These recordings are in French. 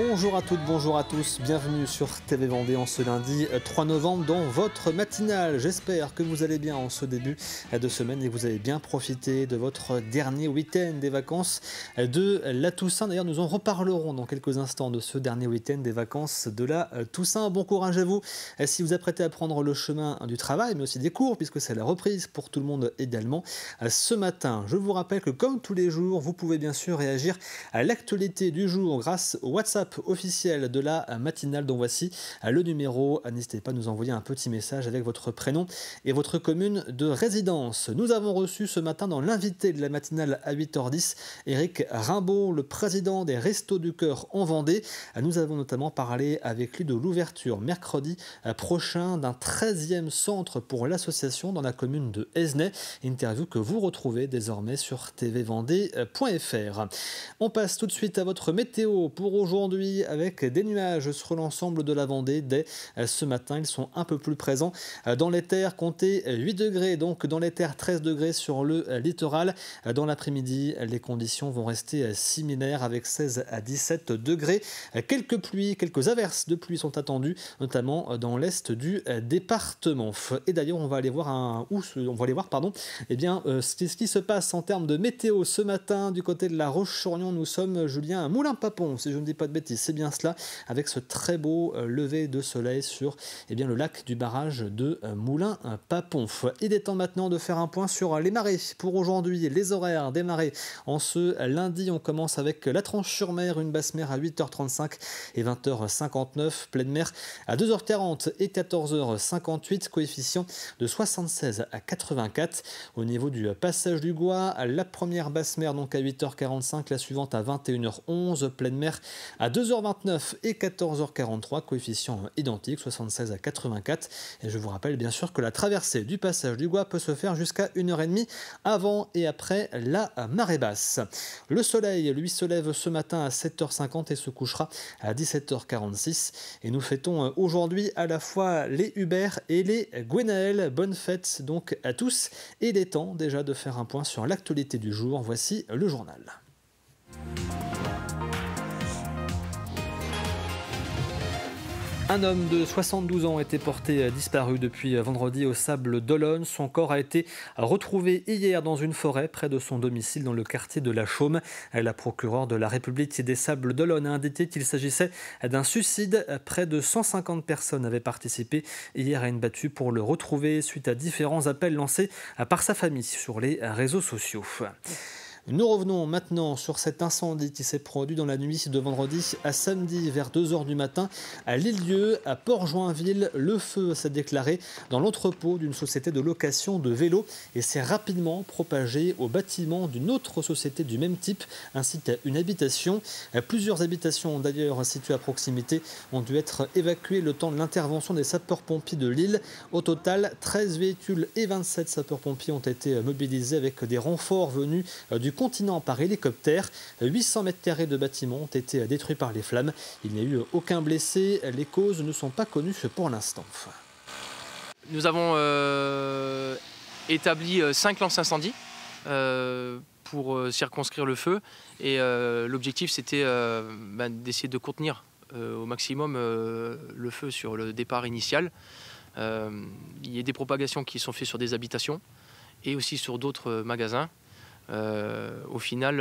Bonjour à toutes, bonjour à tous, bienvenue sur TV Vendée en ce lundi 3 novembre dans votre matinale. J'espère que vous allez bien en ce début de semaine et que vous avez bien profité de votre dernier week-end des vacances de la Toussaint. D'ailleurs, nous en reparlerons dans quelques instants de ce dernier week-end des vacances de la Toussaint. Bon courage à vous si vous apprêtez à prendre le chemin du travail, mais aussi des cours, puisque c'est la reprise pour tout le monde également ce matin. Je vous rappelle que comme tous les jours, vous pouvez bien sûr réagir à l'actualité du jour grâce au WhatsApp officiel de la matinale, dont voici le numéro. N'hésitez pas à nous envoyer un petit message avec votre prénom et votre commune de résidence. Nous avons reçu ce matin dans l'invité de la matinale à 8h10 Éric Rimbaud, le président des Restos du Cœur en Vendée. Nous avons notamment parlé avec lui de l'ouverture mercredi prochain d'un 13e centre pour l'association dans la commune de Esnay. Interview que vous retrouvez désormais sur tvvendée.fr. On passe tout de suite à votre météo pour aujourd'hui avec des nuages sur l'ensemble de la Vendée. Dès ce matin, ils sont un peu plus présents dans les terres. Comptez 8 degrés, donc dans les terres 13 degrés sur le littoral. Dans l'après-midi, les conditions vont rester similaires avec 16 à 17 degrés. Quelques pluies, quelques averses de pluie sont attendues, notamment dans l'est du département. Et d'ailleurs, on va aller voir ce qui se passe en termes de météo ce matin du côté de la Roche-sur-Yon. Nous sommes, Julien, à Moulins-Papon, si je ne dis pas de bêtises, c'est bien cela, avec ce très beau lever de soleil sur le lac du barrage de Moulins-Papon. Il est temps maintenant de faire un point sur les marées. Pour aujourd'hui, les horaires des marées en ce lundi, on commence avec la Tranche-sur-Mer, une basse mer à 8h35 et 20h59, pleine mer à 2h40 et 14h58, coefficient de 76 à 84. Au niveau du passage du Gois, la première basse mer donc à 8h45, la suivante à 21h11, pleine mer à 2h29 et 14h43, coefficient identique, 76 à 84. Et je vous rappelle bien sûr que la traversée du passage du Gois peut se faire jusqu'à 1h30 avant et après la marée basse. Le soleil, lui, se lève ce matin à 7h50 et se couchera à 17h46. Et nous fêtons aujourd'hui à la fois les Hubert et les Gwenaël. Bonne fête donc à tous. Et il est temps déjà de faire un point sur l'actualité du jour. Voici le journal. Un homme de 72 ans a été porté disparu depuis vendredi au Sables d'Olonne. Son corps a été retrouvé hier dans une forêt près de son domicile dans le quartier de la Chaume. La procureure de la République des Sables d'Olonne a indiqué qu'il s'agissait d'un suicide. Près de 150 personnes avaient participé hier à une battue pour le retrouver suite à différents appels lancés par sa famille sur les réseaux sociaux. Nous revenons maintenant sur cet incendie qui s'est produit dans la nuit de vendredi à samedi vers 2h du matin à L'Île-Dieu, à Port-Joinville. Le feu s'est déclaré dans l'entrepôt d'une société de location de vélos et s'est rapidement propagé au bâtiment d'une autre société du même type ainsi qu'à une habitation. Plusieurs habitations d'ailleurs situées à proximité ont dû être évacuées le temps de l'intervention des sapeurs-pompiers de Lille. Au total, 13 véhicules et 27 sapeurs-pompiers ont été mobilisés avec des renforts venus du continent par hélicoptère. 800 mètres carrés de bâtiments ont été détruits par les flammes. Il n'y a eu aucun blessé. Les causes ne sont pas connues pour l'instant. Nous avons établi 5 lances incendie pour circonscrire le feu. Et l'objectif, c'était d'essayer de contenir au maximum le feu sur le départ initial. Il y a des propagations qui sont faites sur des habitations et aussi sur d'autres magasins. Au final,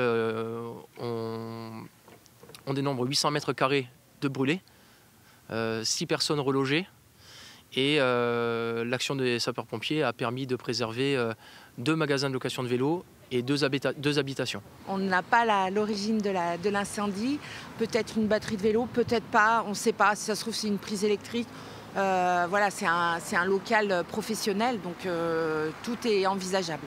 on dénombre 800 mètres carrés de brûlés, 6 personnes relogées et l'action des sapeurs-pompiers a permis de préserver 2 magasins de location de vélos et 2 habitations. On n'a pas l'origine de l'incendie, peut-être une batterie de vélo, peut-être pas, on ne sait pas, si ça se trouve c'est une prise électrique. Voilà, c'est un local professionnel, donc tout est envisageable.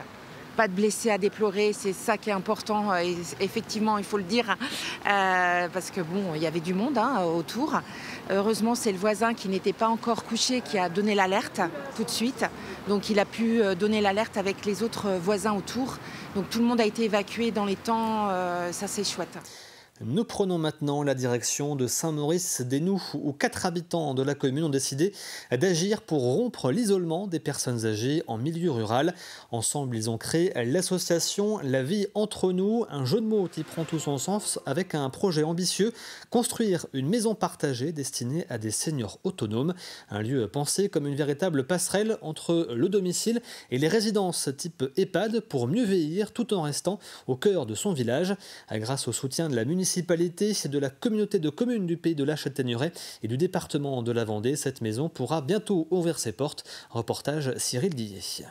Pas de blessés à déplorer, c'est ça qui est important, et effectivement il faut le dire, parce que bon, il y avait du monde autour. Heureusement c'est le voisin qui n'était pas encore couché qui a donné l'alerte tout de suite, donc il a pu donner l'alerte avec les autres voisins autour, donc tout le monde a été évacué dans les temps, ça c'est chouette. Nous prenons maintenant la direction de Saint-Maurice-des-Noux, où 4 habitants de la commune ont décidé d'agir pour rompre l'isolement des personnes âgées en milieu rural. Ensemble, ils ont créé l'association La Vie Entre Nous, un jeu de mots qui prend tout son sens avec un projet ambitieux, construire une maison partagée destinée à des seniors autonomes. Un lieu pensé comme une véritable passerelle entre le domicile et les résidences type EHPAD pour mieux vieillir tout en restant au cœur de son village. Grâce au soutien de la municipalité et de la communauté de communes du pays de la Châtaigneraie et du département de la Vendée, cette maison pourra bientôt ouvrir ses portes. Reportage Cyril Guillet.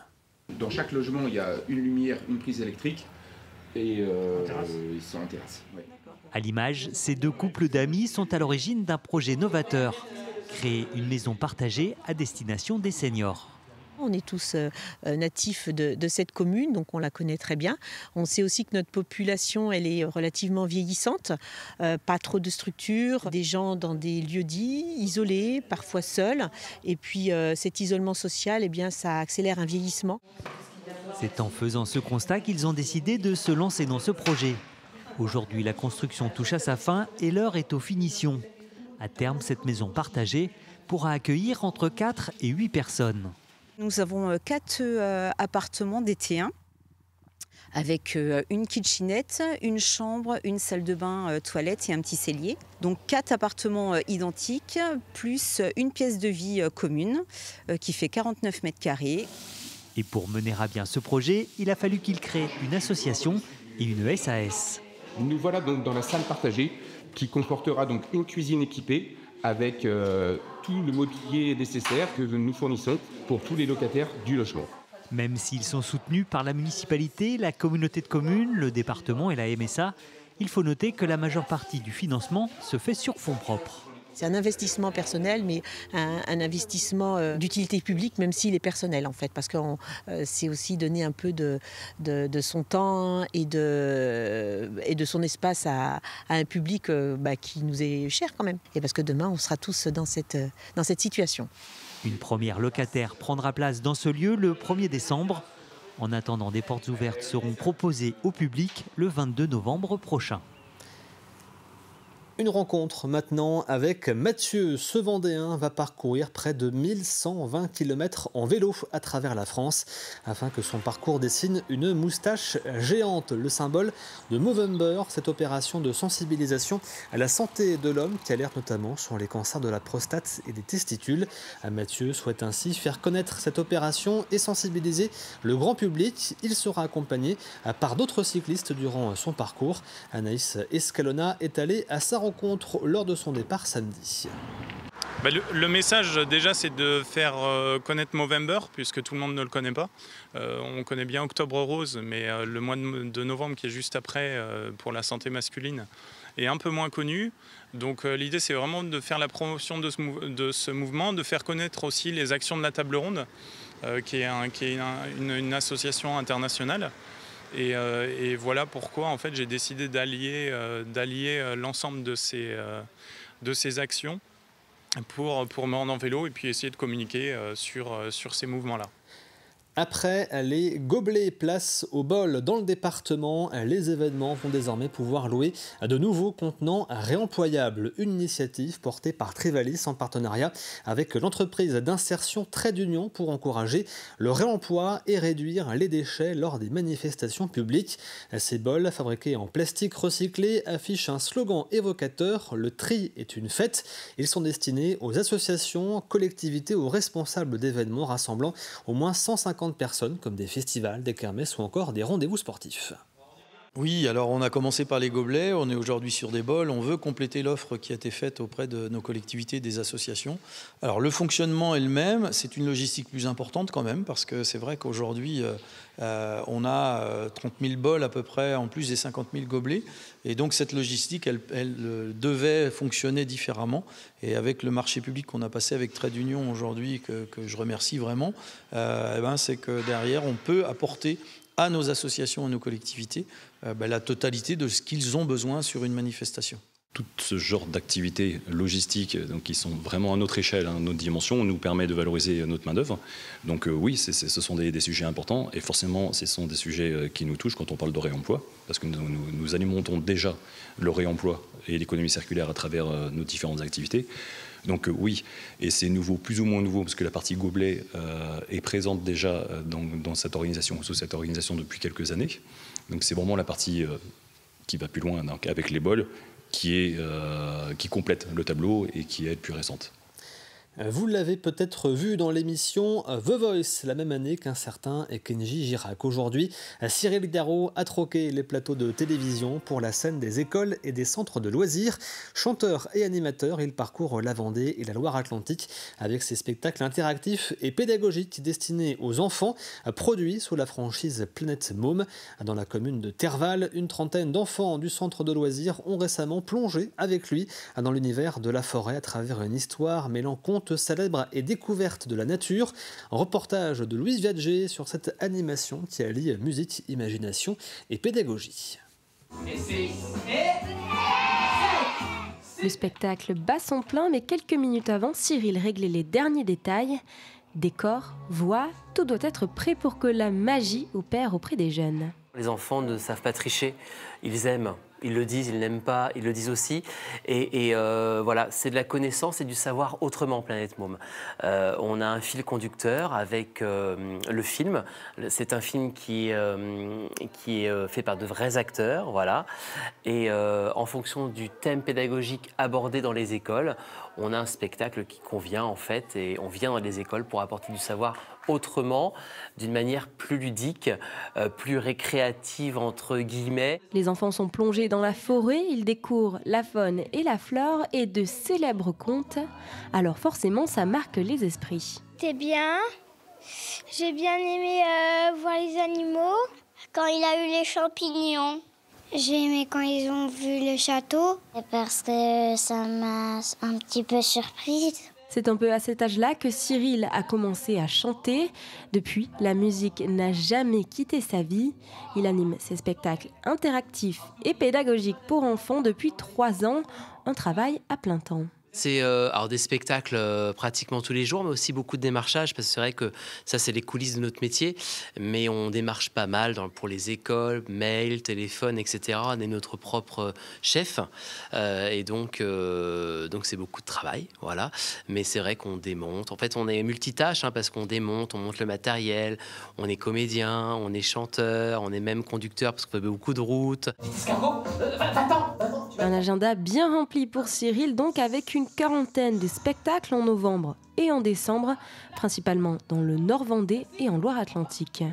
Dans chaque logement, il y a une lumière, une prise électrique et ils sont en terrasse. Ouais. À l'image, ces 2 couples d'amis sont à l'origine d'un projet novateur, créer une maison partagée à destination des seniors. On est tous natifs de cette commune, donc on la connaît très bien. On sait aussi que notre population, elle est relativement vieillissante, pas trop de structures, des gens dans des lieux dits, isolés, parfois seuls. Et puis cet isolement social, eh bien, ça accélère un vieillissement. C'est en faisant ce constat qu'ils ont décidé de se lancer dans ce projet. Aujourd'hui, la construction touche à sa fin et l'heure est aux finitions. À terme, cette maison partagée pourra accueillir entre 4 et 8 personnes. Nous avons 4 appartements d'été 1 avec une kitchenette, une chambre, une salle de bain, toilette et un petit cellier. Donc 4 appartements identiques plus une pièce de vie commune qui fait 49 mètres carrés. Et pour mener à bien ce projet, il a fallu qu'il crée une association et une SAS. Nous voilà donc dans la salle partagée qui comportera donc une cuisine équipée avec tout le mobilier nécessaire que nous fournissons pour tous les locataires du logement. Même s'ils sont soutenus par la municipalité, la communauté de communes, le département et la MSA, il faut noter que la majeure partie du financement se fait sur fonds propres. C'est un investissement personnel, mais un investissement d'utilité publique, même s'il est personnel en fait, parce que c'est aussi donner un peu de son temps et de son espace à un public qui nous est cher quand même. Et parce que demain, on sera tous dans cette situation. Une première locataire prendra place dans ce lieu le 1er décembre. En attendant, des portes ouvertes seront proposées au public le 22 novembre prochain. Une rencontre maintenant avec Mathieu. Ce Vendéen va parcourir près de 1120 km en vélo à travers la France afin que son parcours dessine une moustache géante, le symbole de Movember, cette opération de sensibilisation à la santé de l'homme qui alerte notamment sur les cancers de la prostate et des testicules. Mathieu souhaite ainsi faire connaître cette opération et sensibiliser le grand public. Il sera accompagné par d'autres cyclistes durant son parcours. Anaïs Escalona est allée à sa rencontre lors de son départ samedi. Le message déjà c'est de faire connaître Movember puisque tout le monde ne le connaît pas. On connaît bien Octobre Rose mais le mois de novembre qui est juste après pour la santé masculine est un peu moins connu. Donc l'idée c'est vraiment de faire la promotion de ce mouvement, de faire connaître aussi les actions de la Table Ronde qui est une association internationale. Et voilà pourquoi en fait j'ai décidé d'allier l'ensemble de ces actions pour me rendre en vélo et puis essayer de communiquer sur ces mouvements-là. Après les gobelets, place au bol dans le département, les événements vont désormais pouvoir louer de nouveaux contenants réemployables. Une initiative portée par Trivalis en partenariat avec l'entreprise d'insertion Trait d'Union pour encourager le réemploi et réduire les déchets lors des manifestations publiques. Ces bols fabriqués en plastique recyclé affichent un slogan évocateur, le tri est une fête. Ils sont destinés aux associations, collectivités ou responsables d'événements rassemblant au moins 150 personnes comme des festivals, des kermesses ou encore des rendez-vous sportifs. Oui, alors on a commencé par les gobelets, on est aujourd'hui sur des bols, on veut compléter l'offre qui a été faite auprès de nos collectivités et des associations. Alors le fonctionnement est le même, c'est une logistique plus importante quand même, parce que c'est vrai qu'aujourd'hui on a 30 000 bols à peu près, en plus des 50 000 gobelets, et donc cette logistique, elle devait fonctionner différemment, et avec le marché public qu'on a passé avec Trait d'Union aujourd'hui, que je remercie vraiment, c'est que derrière on peut apporter à nos associations et nos collectivités la totalité de ce qu'ils ont besoin sur une manifestation. Tout ce genre d'activités logistiques donc, qui sont vraiment à notre échelle, à notre dimension, nous permet de valoriser notre main-d'œuvre. Donc oui, ce sont des sujets importants et forcément ce sont des sujets qui nous touchent quand on parle de réemploi, parce que nous alimentons déjà le réemploi et l'économie circulaire à travers nos différentes activités. Donc oui, et c'est nouveau, plus ou moins nouveau, parce que la partie gobelet est présente déjà dans cette organisation, sous cette organisation depuis quelques années. Donc c'est vraiment la partie qui va plus loin, donc, avec les bols, qui complète le tableau et qui est plus récente. Vous l'avez peut-être vu dans l'émission The Voice, la même année qu'un certain Kenji Girac. Aujourd'hui, Cyril Garot a troqué les plateaux de télévision pour la scène des écoles et des centres de loisirs. Chanteur et animateur, il parcourt la Vendée et la Loire-Atlantique avec ses spectacles interactifs et pédagogiques destinés aux enfants, produits sous la franchise Planète Môme. Dans la commune de Terval, une trentaine d'enfants du centre de loisirs ont récemment plongé avec lui dans l'univers de la forêt à travers une histoire mêlant contes célèbres et découverte de la nature. Un reportage de Louise Viadger sur cette animation qui allie musique, imagination et pédagogie. Le spectacle bat son plein, mais quelques minutes avant, Cyril réglait les derniers détails. Décor, voix, tout doit être prêt pour que la magie opère auprès des jeunes. Les enfants ne savent pas tricher, ils aiment. Ils le disent, ils n'aiment pas, ils le disent aussi. Et voilà, c'est de la connaissance et du savoir autrement, Planète Môme. On a un fil conducteur avec le film. C'est un film qui est fait par de vrais acteurs, voilà. Et en fonction du thème pédagogique abordé dans les écoles, on a un spectacle qui convient en fait. Et on vient dans les écoles pour apporter du savoir autrement, d'une manière plus ludique, plus récréative entre guillemets. Les enfants sont plongés dans la forêt, ils découvrent la faune et la flore et de célèbres contes. Alors forcément, ça marque les esprits. C'était bien. J'ai bien aimé voir les animaux. Quand il a eu les champignons. J'ai aimé quand ils ont vu le château. Parce que ça m'a un petit peu surprise. C'est un peu à cet âge-là que Cyril a commencé à chanter. Depuis, la musique n'a jamais quitté sa vie. Il anime ses spectacles interactifs et pédagogiques pour enfants depuis 3 ans, un travail à plein temps. C'est alors des spectacles pratiquement tous les jours, mais aussi beaucoup de démarchage, parce que c'est vrai que ça, c'est les coulisses de notre métier. Mais on démarche pas mal pour les écoles, mail, téléphone, etc. On est notre propre chef. Et donc c'est beaucoup de travail, voilà. Mais c'est vrai qu'on démonte. En fait, on est multitâche, parce qu'on démonte, on monte le matériel, on est comédien, on est chanteur, on est même conducteur, parce qu'on fait beaucoup de routes. Un agenda bien rempli pour Cyril, donc avec une quarantaine de spectacles en novembre et en décembre, principalement dans le Nord-Vendée et en Loire-Atlantique.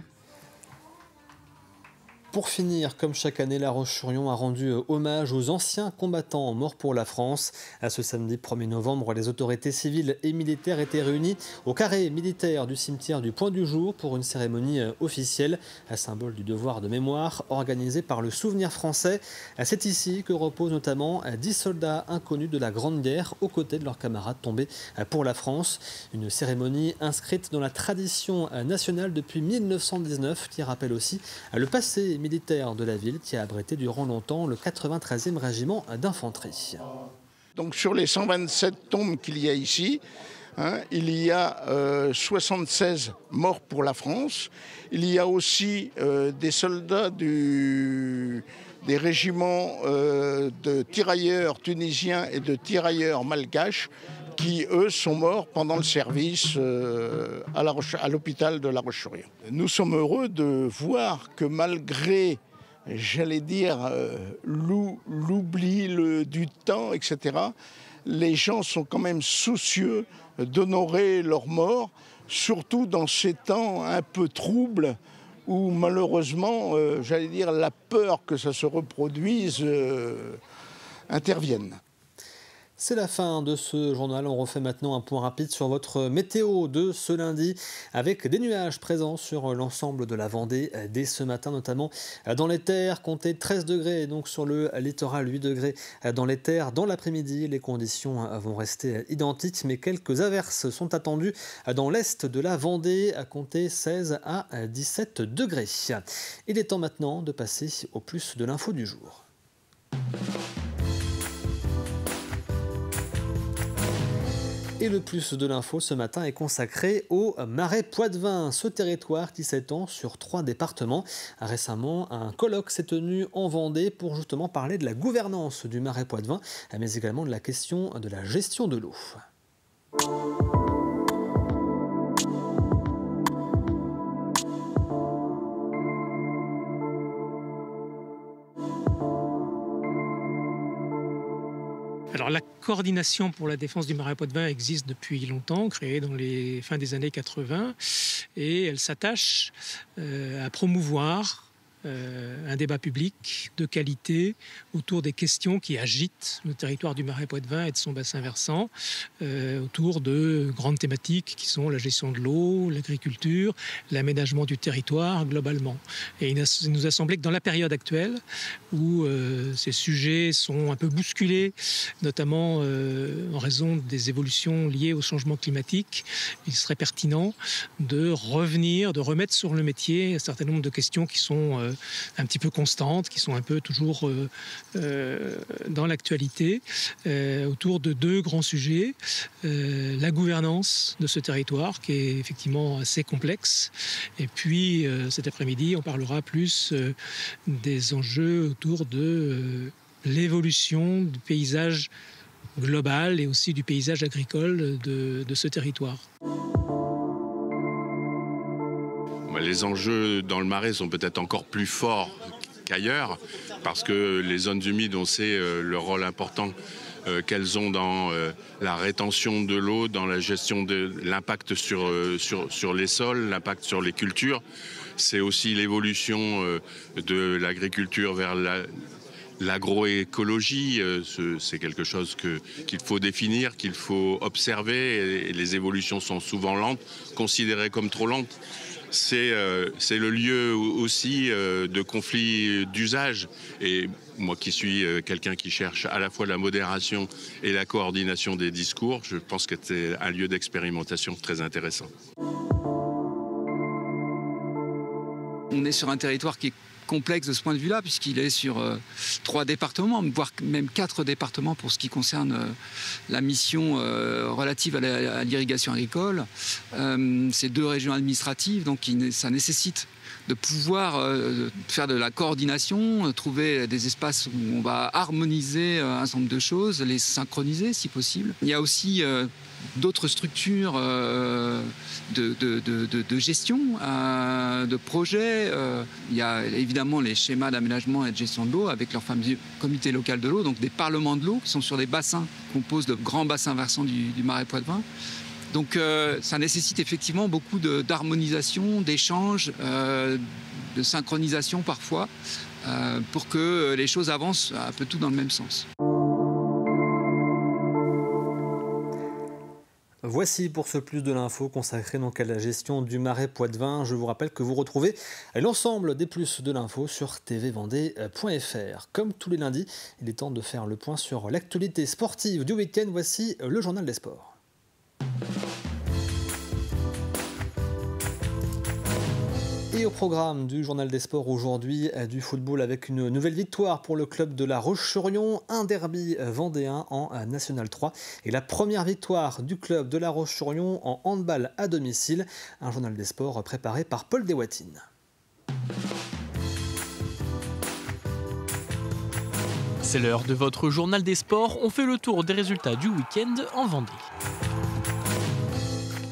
Pour finir, comme chaque année, La Roche-sur-Yon a rendu hommage aux anciens combattants morts pour la France. À ce samedi 1er novembre, les autorités civiles et militaires étaient réunies au carré militaire du cimetière du Point du Jour pour une cérémonie officielle, un symbole du devoir de mémoire organisé par le Souvenir français. C'est ici que reposent notamment 10 soldats inconnus de la Grande Guerre aux côtés de leurs camarades tombés pour la France. Une cérémonie inscrite dans la tradition nationale depuis 1919 qui rappelle aussi le passé militaire de la ville qui a abrité durant longtemps le 93e régiment d'infanterie. Donc sur les 127 tombes qu'il y a ici, il y a 76 morts pour la France. Il y a aussi des soldats des régiments de tirailleurs tunisiens et de tirailleurs malgaches qui, eux, sont morts pendant le service à l'hôpital de La Roche-sur-Yon. Nous sommes heureux de voir que malgré, j'allais dire, l'oubli du temps, etc., les gens sont quand même soucieux d'honorer leurs morts, surtout dans ces temps un peu troubles où malheureusement, j'allais dire, la peur que ça se reproduise intervienne. C'est la fin de ce journal. On refait maintenant un point rapide sur votre météo de ce lundi avec des nuages présents sur l'ensemble de la Vendée dès ce matin, notamment dans les terres, comptez 13 degrés, donc sur le littoral 8 degrés dans les terres. Dans l'après-midi, les conditions vont rester identiques, mais quelques averses sont attendues dans l'est de la Vendée, à compter 16 à 17 degrés. Il est temps maintenant de passer au plus de l'info du jour. Et le plus de l'info ce matin est consacré au Marais Poitevin, ce territoire qui s'étend sur 3 départements. Récemment, un colloque s'est tenu en Vendée pour justement parler de la gouvernance du Marais Poitevin, mais également de la question de la gestion de l'eau. Alors la coordination pour la défense du Marais Poitevin existe depuis longtemps, créée dans les fins des années 80, et elle s'attache à promouvoir un débat public de qualité autour des questions qui agitent le territoire du Marais Poitevin et de son bassin versant, autour de grandes thématiques qui sont la gestion de l'eau, l'agriculture, l'aménagement du territoire globalement. Et il nous a semblé que dans la période actuelle, où ces sujets sont un peu bousculés, notamment en raison des évolutions liées au changement climatique, il serait pertinent de revenir, de remettre sur le métier un certain nombre de questions qui sont un petit peu constantes, qui sont un peu toujours dans l'actualité, autour de 2 grands sujets. La gouvernance de ce territoire, qui est effectivement assez complexe. Et puis, cet après-midi, on parlera plus des enjeux autour de l'évolution du paysage global et aussi du paysage agricole de ce territoire. Les enjeux dans le Marais sont peut-être encore plus forts qu'ailleurs, parce que les zones humides, on sait le rôle important qu'elles ont dans la rétention de l'eau, dans la gestion de l'impact sur les sols, l'impact sur les cultures. C'est aussi l'évolution de l'agriculture vers l'agroécologie. C'est quelque chose qu'il faut définir, qu'il faut observer, et les évolutions sont souvent lentes, considérées comme trop lentes. C'est le lieu aussi de conflits d'usage. Et moi qui suis quelqu'un qui cherche à la fois la modération et la coordination des discours, je pense que c'est un lieu d'expérimentation très intéressant. On est sur un territoire qui est complexe de ce point de vue-là, puisqu'il est sur 3 départements, voire même 4 départements pour ce qui concerne la mission relative à l'irrigation agricole. C'est 2 régions administratives, donc ça nécessite de pouvoir faire de la coordination, trouver des espaces où on va harmoniser un certain nombre de choses, les synchroniser si possible. Il y a aussi d'autres structures de gestion, de projets. Il y a évidemment les schémas d'aménagement et de gestion de l'eau avec leur fameux comité local de l'eau, donc des parlements de l'eau qui sont sur des bassins, composent de grands bassins versants du Marais Poitevin. Donc ça nécessite effectivement beaucoup d'harmonisation, d'échanges, de synchronisation parfois, pour que les choses avancent un peu tout dans le même sens. Voici pour ce plus de l'info consacré donc à la gestion du Marais Poitevin. Je vous rappelle que vous retrouvez l'ensemble des plus de l'info sur tvvendée.fr. Comme tous les lundis, il est temps de faire le point sur l'actualité sportive du week-end. Voici le journal des sports. Et au programme du journal des sports aujourd'hui, du football avec une nouvelle victoire pour le club de La Roche-sur-Yon, un derby vendéen en National 3 et la première victoire du club de La Roche-sur-Yon en handball à domicile. Un journal des sports préparé par Paul Deswatines. C'est l'heure de votre journal des sports. On fait le tour des résultats du week-end en Vendée.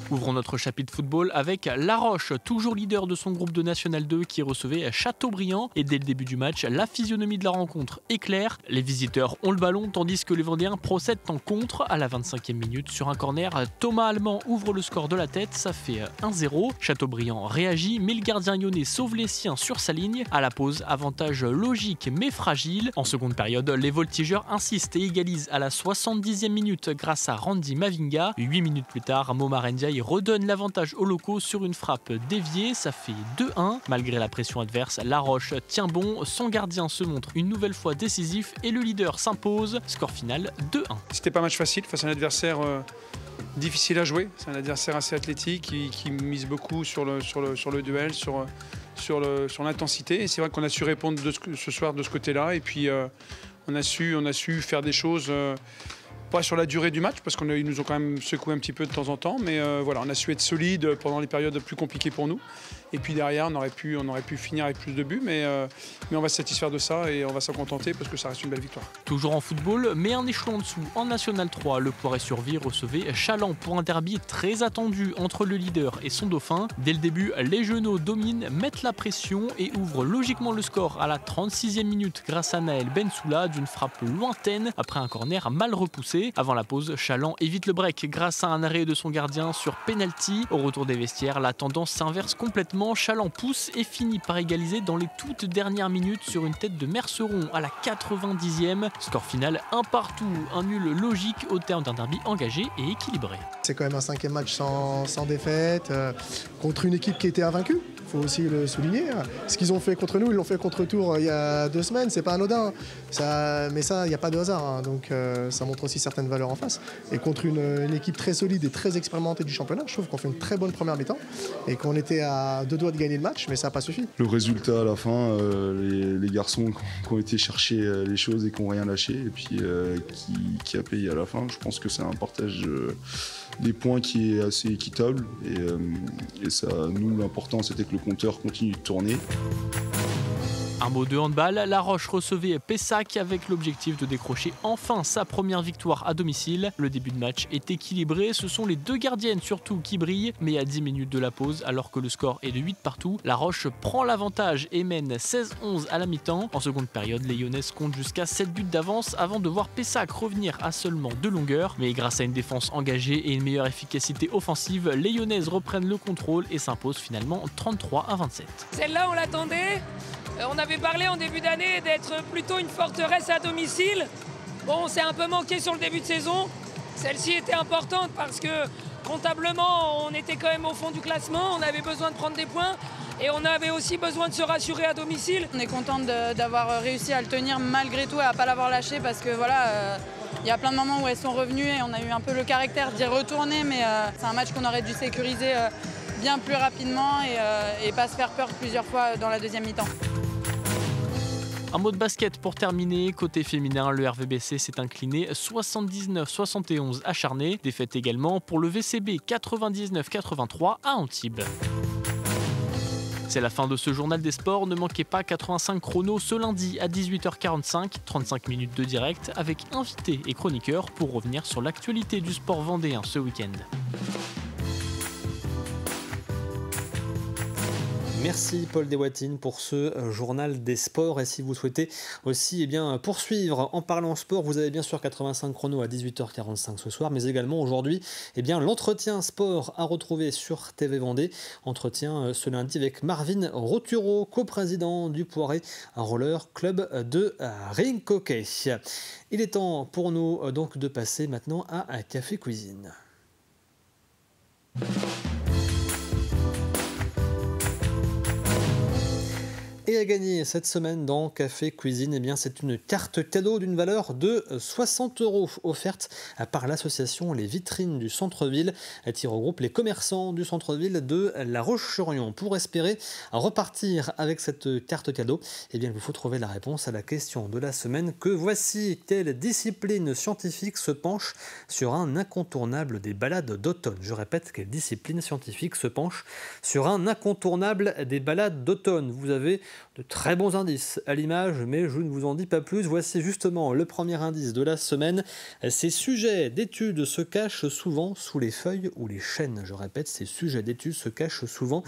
Ouvrons notre chapitre football avec La Roche, toujours leader de son groupe de National 2 qui recevait Châteaubriand. Et dès le début du match, la physionomie de la rencontre est claire. Les visiteurs ont le ballon tandis que les Vendéens procèdent en contre à la 25e minute. Sur un corner, Thomas Allemand ouvre le score de la tête, ça fait 1-0. Châteaubriand réagit, mais le gardien lyonnais sauve les siens sur sa ligne. À la pause, avantage logique mais fragile. En seconde période, les voltigeurs insistent et égalisent à la 70e minute grâce à Randy Mavinga. 8 minutes plus tard, Momar Ndiaye redonne l'avantage aux locaux sur une frappe déviée, ça fait 2-1. Malgré la pression adverse, La Roche tient bon, son gardien se montre une nouvelle fois décisif et le leader s'impose. Score final 2-1. C'était pas un match facile face à un adversaire difficile à jouer. C'est un adversaire assez athlétique qui mise beaucoup sur le duel, sur l'intensité. Et c'est vrai qu'on a su répondre ce soir de ce côté-là. Et puis on a su faire des choses Pas sur la durée du match, parce qu'ils nous ont quand même secoué un petit peu de temps en temps, mais voilà, on a su être solide pendant les périodes plus compliquées pour nous. Et puis derrière, on aurait pu finir avec plus de buts, mais on va se satisfaire de ça et on va s'en contenter parce que ça reste une belle victoire. Toujours en football, mais un échelon en dessous, en National 3, le Poiré-sur-Vie recevait Chaland pour un derby très attendu entre le leader et son dauphin. Dès le début, les Genoux dominent, mettent la pression et ouvrent logiquement le score à la 36e minute grâce à Naël Bensoula d'une frappe lointaine après un corner mal repoussé. Avant la pause, Chaland évite le break grâce à un arrêt de son gardien sur penalty. Au retour des vestiaires, la tendance s'inverse complètement. Chaland pousse et finit par égaliser dans les toutes dernières minutes sur une tête de Merceron à la 90e. Score final 1-1, un nul logique au terme d'un derby engagé et équilibré. C'est quand même un 5e match sans défaite, contre une équipe qui était invaincue. Il faut aussi le souligner. Ce qu'ils ont fait contre nous, ils l'ont fait contre Tours il y a 2 semaines, c'est pas anodin. Mais ça, il n'y a pas de hasard. Donc ça montre aussi certaines valeurs en face. Et contre une équipe très solide et très expérimentée du championnat, je trouve qu'on fait une très bonne première mi-temps et qu'on était à 2 doigts de gagner le match, mais ça n'a pas suffi. Le résultat à la fin, les garçons qui ont été chercher les choses et qui n'ont rien lâché, et puis qui a payé à la fin. Je pense que c'est un partage des points qui est assez équitable. Et ça, nous, l'important, c'était que le compteur continue de tourner. Un mot de handball, La Roche recevait Pessac avec l'objectif de décrocher enfin sa première victoire à domicile. Le début de match est équilibré, ce sont les 2 gardiennes surtout qui brillent, mais à 10 minutes de la pause, alors que le score est de 8 partout, La Roche prend l'avantage et mène 16-11 à la mi-temps. En seconde période, les Lyonnaises comptent jusqu'à 7 buts d'avance avant de voir Pessac revenir à seulement 2 longueurs. Mais grâce à une défense engagée et une meilleure efficacité offensive, les Lyonnaises reprennent le contrôle et s'imposent finalement 33-27. Celle-là, on l'attendait. On avait parlé en début d'année d'être plutôt une forteresse à domicile. Bon, on s'est un peu manqué sur le début de saison. Celle-ci était importante parce que comptablement, on était quand même au fond du classement. On avait besoin de prendre des points et on avait aussi besoin de se rassurer à domicile. On est contente d'avoir réussi à le tenir malgré tout et à ne pas l'avoir lâché parce que voilà, il y a plein de moments où elles sont revenues et on a eu un peu le caractère d'y retourner, mais c'est un match qu'on aurait dû sécuriser bien plus rapidement et pas se faire peur plusieurs fois dans la deuxième mi-temps. Un mot de basket pour terminer. Côté féminin, le RVBC s'est incliné 79-71 à Charnay. Défaite également pour le VCB 99-83 à Antibes. C'est la fin de ce journal des sports. Ne manquez pas 85 chrono ce lundi à 18h45, 35 minutes de direct avec invités et chroniqueurs pour revenir sur l'actualité du sport vendéen ce week-end. Merci Paul Deswatines pour ce journal des sports. Et si vous souhaitez aussi poursuivre en parlant sport, vous avez bien sûr 85 chrono à 18h45 ce soir, mais également aujourd'hui l'entretien sport à retrouver sur TV Vendée. Entretien ce lundi avec Marvin Roturo, coprésident du Poiré Roller Club de Ringhockey. Il est temps pour nous donc de passer maintenant à Café Cuisine. Et à gagner cette semaine dans Café Cuisine, c'est une carte cadeau d'une valeur de 60 € offerte par l'association Les Vitrines du Centre-Ville qui regroupe les commerçants du centre-ville de La Roche-sur-Yon. Pour espérer repartir avec cette carte cadeau, il vous faut trouver la réponse à la question de la semaine que voici. Quelle discipline scientifique se penche sur un incontournable des balades d'automne? Je répète, quelle discipline scientifique se penche sur un incontournable des balades d'automne? Vous avez de très bons indices à l'image, mais je ne vous en dis pas plus. Voici justement le premier indice de la semaine. Ces sujets d'études se cachent souvent sous les feuilles ou les chênes. Je répète, ces sujets d'études se cachent souvent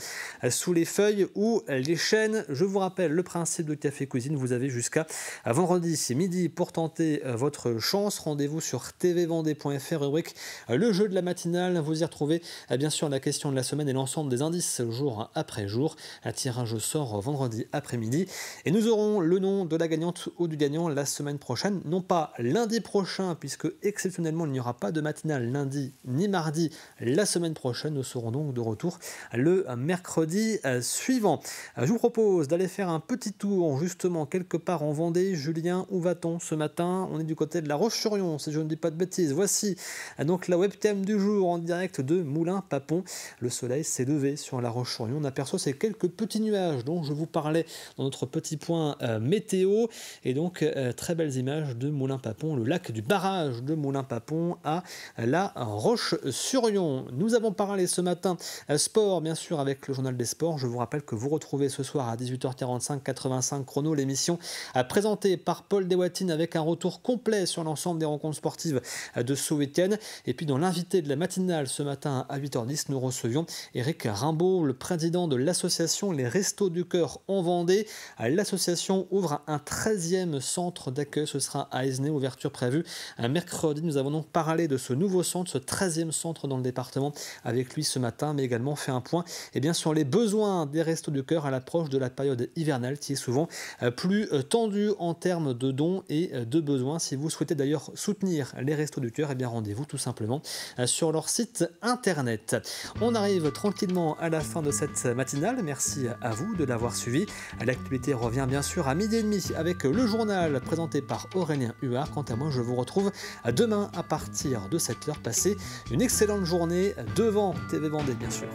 sous les feuilles ou les chênes. Je vous rappelle le principe de Café Cuisine. Vous avez jusqu'à vendredi midi pour tenter votre chance. Rendez-vous sur tvvendée.fr, rubrique le jeu de la matinale. Vous y retrouvez bien sûr la question de la semaine et l'ensemble des indices jour après jour. Un tirage au sort vendredi après-midi. Et nous aurons le nom de la gagnante ou du gagnant la semaine prochaine. Non pas lundi prochain, puisque exceptionnellement il n'y aura pas de matinale lundi ni mardi la semaine prochaine. Nous serons donc de retour le mercredi suivant. Je vous propose d'aller faire un petit tour justement quelque part en Vendée. Julien, où va-t-on ce matin? On est du côté de La Roche-sur-Yon, si je ne dis pas de bêtises. Voici donc la webcam du jour en direct de Moulins-Papon. Le soleil s'est levé sur La Roche-sur-Yon. On aperçoit ces quelques petits nuages dont je vous parlais dans notre petit point météo. Et donc, très belles images de Moulins-Papon, le lac du barrage de Moulins-Papon à La Roche-sur-Yon. Nous avons parlé ce matin sport, bien sûr, avec le journal des sports. Je vous rappelle que vous retrouvez ce soir à 18h45 85 chrono l'émission présentée par Paul Deswatines avec un retour complet sur l'ensemble des rencontres sportives de ce week-end. Et puis dans l'invité de la matinale ce matin à 8h10, nous recevions Éric Rimbaud, le président de l'association Les Restos du Cœur en Vendée. L'association ouvre un 13e centre d'accueil, ce sera à Aizenay, ouverture prévue un mercredi. Nous avons donc parlé de ce nouveau centre, ce 13e centre dans le département avec lui ce matin, mais également fait un point sur les besoins des Restos du Cœur à l'approche de la période hivernale qui est souvent plus tendue en termes de dons et de besoins. Si vous souhaitez d'ailleurs soutenir les Restos du Cœur, rendez-vous tout simplement sur leur site internet. On arrive tranquillement à la fin de cette matinale. Merci à vous de l'avoir suivi. L'actualité revient bien sûr à 12h30 avec le journal présenté par Aurélien Huard. Quant à moi, je vous retrouve demain à partir de 7h. Passez une excellente journée devant TV Vendée, bien sûr.